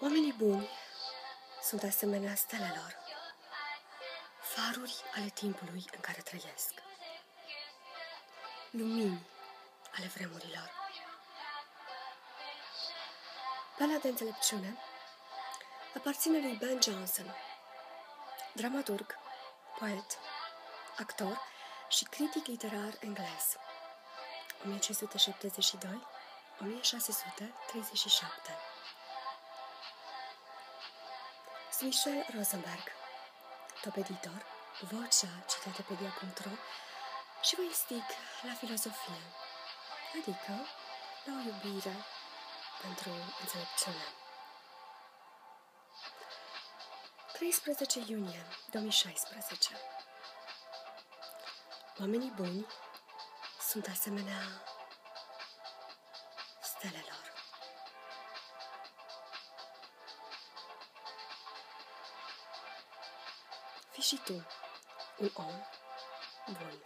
Oamenii buni sunt asemenea stelelor, faruri ale timpului în care trăiesc, lumini ale vremurilor. Pena de înțelepciune aparține lui Ben Jonson, dramaturg, poet, actor și critic literar englez, 1572-1637. Michel Rosenberg, top editor, vocea Citatopedia.ro, și vă instig la filozofie, adică la o iubire pentru înțelepciune. 13 iunie 2016. Oamenii buni sunt asemenea stelelor. Fii și tu un om bun.